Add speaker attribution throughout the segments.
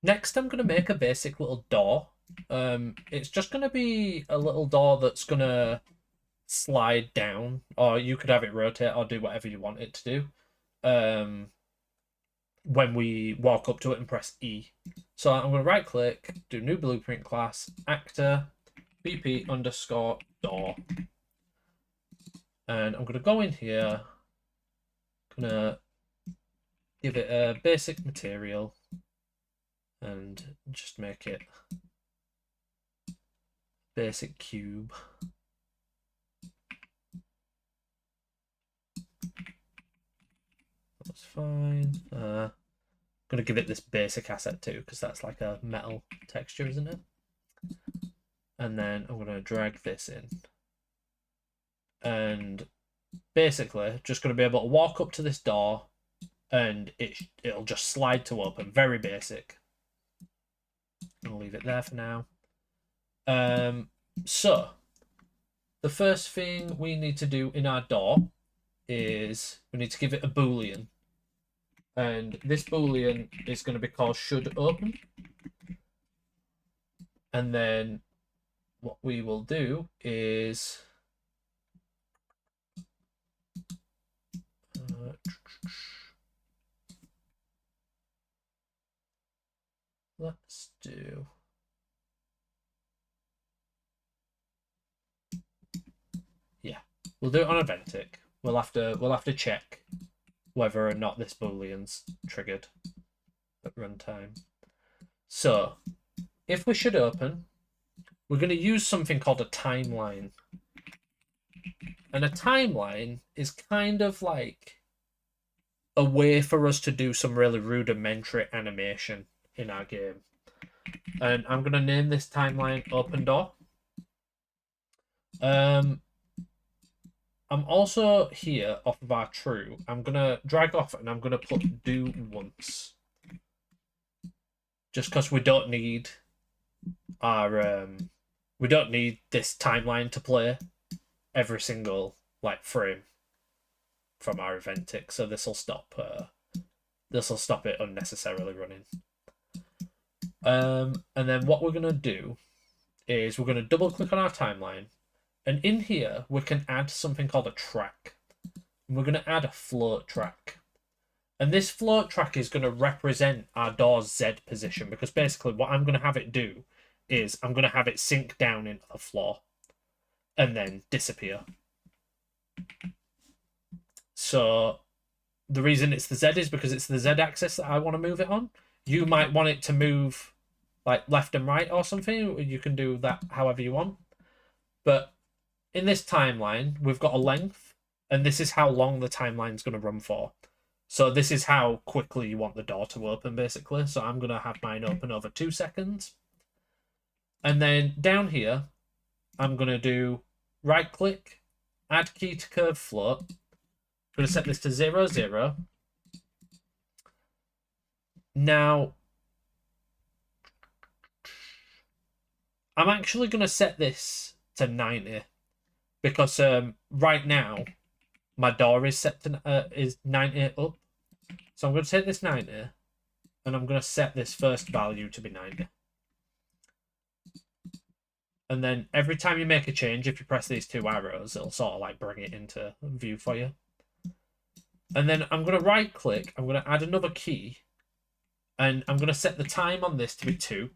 Speaker 1: Next, I'm going to make a basic little door. It's just going to be a little door that's going to slide down, or you could have it rotate or do whatever you want it to do. When we walk up to it and press E. So I'm going to right click, do new blueprint class, actor, BP underscore door. And I'm going to go in here, going to give it a basic material and just make it basic cube. That's fine. Gonna give it this basic asset too, because that's like a metal texture, isn't it? And then I'm gonna drag this in. And basically, just gonna be able to walk up to this door and it'll just slide to open. Very basic. I'll leave it there for now. So the first thing we need to do in our door is we need to give it a boolean. And this boolean is going to be called should open. And then what we will do is let's do we'll do it on a Ventic. We'll have to check whether or not this boolean's triggered at runtime. So if we should open, we're going to use something called a timeline. And a timeline is kind of like a way for us to do some really rudimentary animation in our game. And I'm going to name this timeline open door. I'm also here off of our true. I'm going to drag off and I'm going to put do once. Just because we don't need our we don't need this timeline to play every single like frame from our event tick, so this will stop it unnecessarily running. And then what we're gonna do is we're gonna double click on our timeline, and in here we can add something called a track. And we're gonna add a float track. And this float track is going to represent our door's Z position, because basically what I'm going to have it do is I'm going to have it sink down into the floor and then disappear. So the reason it's the Z is because it's the Z axis that I want to move it on. You might want it to move like left and right or something. You can do that however you want. But in this timeline, we've got a length, and this is how long the timeline is going to run for. So this is how quickly you want the door to open, basically. So I'm going to have mine open over 2 seconds. And then down here, I'm going to do right-click, add key to curve float. I'm going to set this to 0, 0. Now, I'm actually going to set this to 90 because right now, my door is set to is 90 up. So I'm going to take this 90 and I'm going to set this first value to be 90. And then every time you make a change, if you press these 2 arrows, it'll sort of like bring it into view for you. And then I'm going to right click, I'm going to add another key, and I'm going to set the time on this to be 2.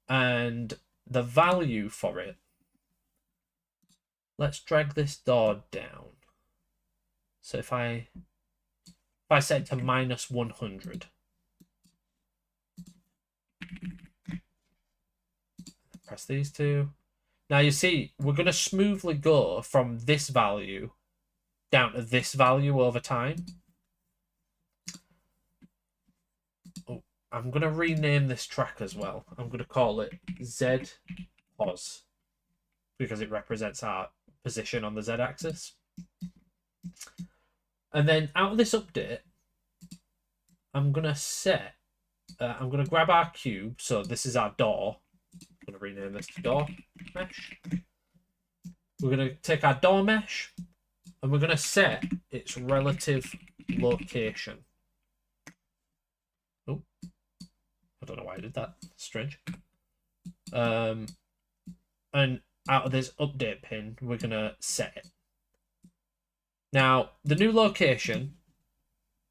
Speaker 1: And the value for it, let's drag this door down. So if I set it to -100, press these 2. Now you see, we're going to smoothly go from this value down to this value over time. Oh, I'm going to rename this track as well. I'm going to call it Z Pos, because it represents our position on the Z axis. And then out of this update, I'm going to set, I'm going to grab our cube. So this is our door. I'm going to rename this to door mesh. We're going to take our door mesh and we're going to set its relative location. why I did that. Strange. And out of this update pin, we're going to set it. Now, the new location,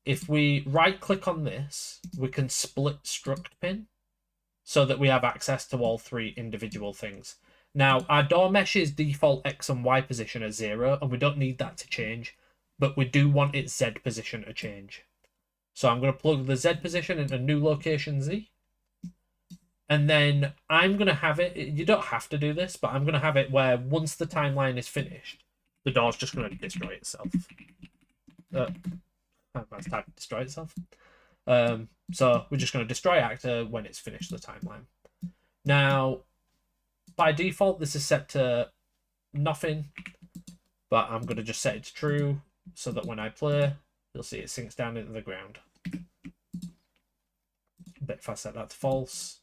Speaker 1: if we right-click on this, we can split struct pin so that we have access to all three individual things. Now, our door mesh's default X and Y position are 0, and we don't need that to change, but we do want its Z position to change. So I'm going to plug the Z position into new location Z. And then I'm going to have it, you don't have to do this, but I'm going to have it where once the timeline is finished, the door's just going to destroy itself. That's time to destroy itself. So we're just going to destroy actor when it's finished the timeline. Now, by default, this is set to nothing, but I'm going to just set it to true so that when I play, you'll see it sinks down into the ground. But if I set that to false,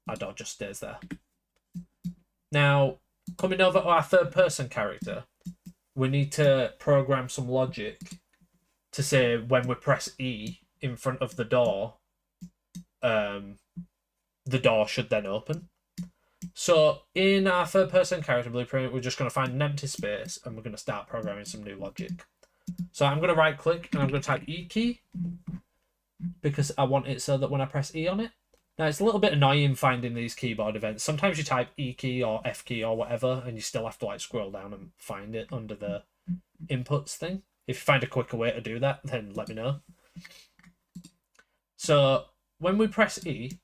Speaker 1: our door just stays there. Now, coming over to our third person character, we need to program some logic to say when we press E in front of the door should then open. So in our third person character blueprint, we're just going to find an empty space and we're going to start programming some new logic. So I'm going to right click and I'm going to type E key because I want it so that when I press E on it. Now it's a little bit annoying finding these keyboard events. Sometimes you type E key or F key or whatever and you still have to like scroll down and find it under the inputs thing. If you find a quicker way to do that, then let me know. So when we press E,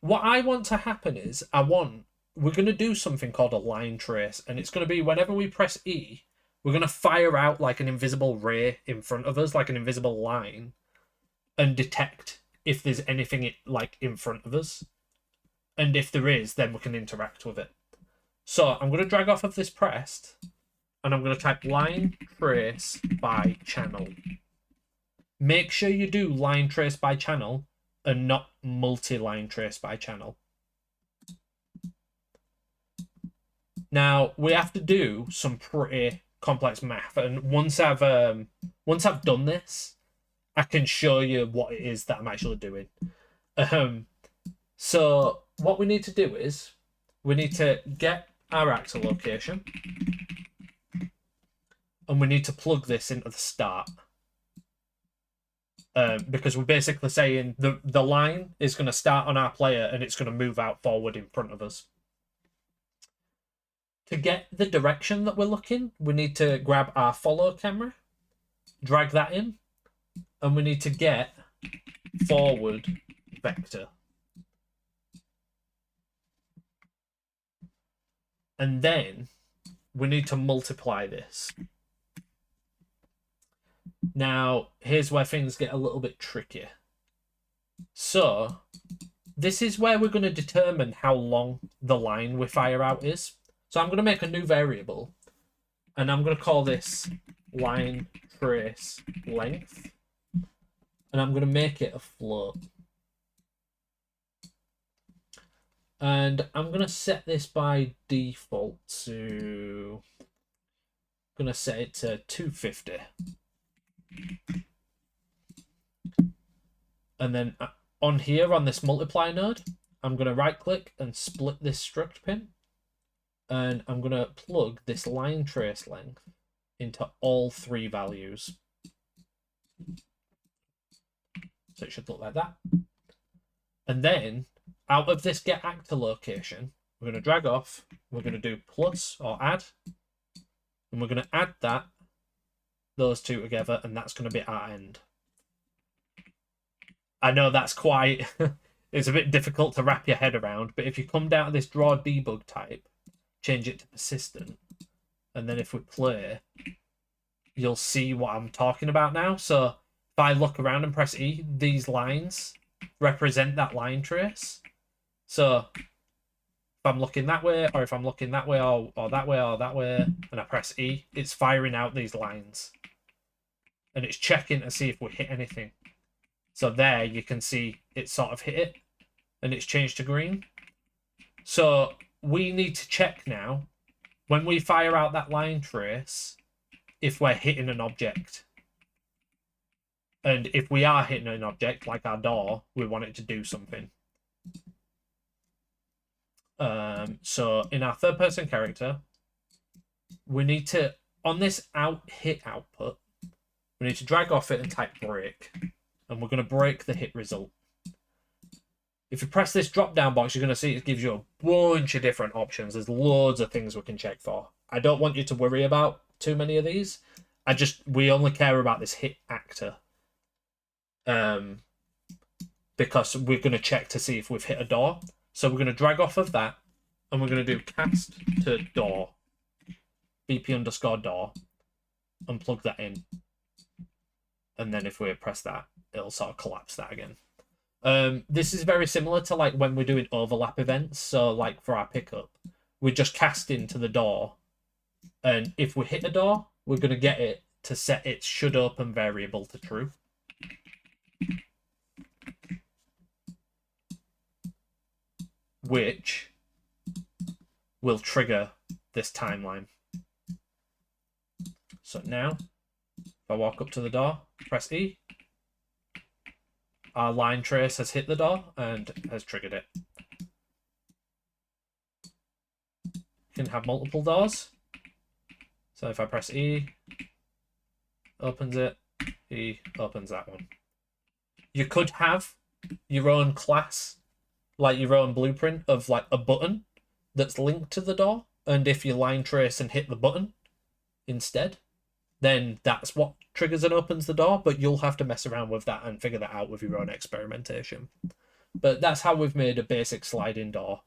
Speaker 1: what I want to happen is we're going to do something called a line trace, and it's going to be whenever we press E, we're going to fire out like an invisible ray in front of us, like an invisible line, and detect if there's anything like in front of us. And if there is, then we can interact with it. So I'm going to drag off of this pressed, and I'm going to type line trace by channel. Make sure you do line trace by channel and not multi-line trace by channel. Now we have to do some pretty complex math, and once I've done this, I can show you what it is that I'm actually doing. So what we need to do is we need to get our actor location, and we need to plug this into the start. Because we're basically saying the line is going to start on our player and it's going to move out forward in front of us. To get the direction that we're looking, we need to grab our follow camera, drag that in, and we need to get forward vector. And then we need to multiply this. Now, here's where things get a little bit tricky. So, this is where we're going to determine how long the line we fire out is. So I'm going to make a new variable, and I'm going to call this line trace length, and I'm going to make it a float. And I'm going to set this by default to, I'm going to set it to 250. And then on here, on this multiply node, I'm going to right click and split this struct pin. And I'm going to plug this line trace length into all three values. So it should look like that. And then out of this get actor location, we're going to drag off, we're going to do plus or add, and we're going to add those two together, and that's going to be our end. I know that's quite, it's a bit difficult to wrap your head around, but if you come down to this draw debug type, change it to persistent, and then if we play, you'll see what I'm talking about now. So if I look around and press E, these lines represent that line trace. So if I'm looking that way, or if I'm looking that way, or that way, or that way, and I press E, it's firing out these lines. And it's checking to see if we hit anything. So there you can see it sort of hit it, and it's changed to green. So we need to check now, when we fire out that line trace, if we're hitting an object. And if we are hitting an object, like our door, we want it to do something. So in our third person character, we need to, on this hit output, we need to drag off it and type break. And we're going to break the hit result. If you press this drop down box, you're going to see it gives you a bunch of different options. There's loads of things we can check for. I don't want you to worry about too many of these. We only care about this hit actor. Because we're going to check to see if we've hit a door. So we're going to drag off of that, and we're going to do cast to door, BP_door, and plug that in. And then if we press that, it'll sort of collapse that again. This is very similar to like when we're doing overlap events. So like for our pickup, we just cast into the door, and if we hit a door, we're going to get it to set its should open variable to true. Which will trigger this timeline. So now, if I walk up to the door, press E, our line trace has hit the door and has triggered it. You can have multiple doors. So if I press E, opens it, E opens that one. You could have your own class, like your own blueprint of like a button that's linked to the door, and if you line trace and hit the button instead, then that's what triggers and opens the door, but you'll have to mess around with that and figure that out with your own experimentation. But that's how we've made a basic sliding door.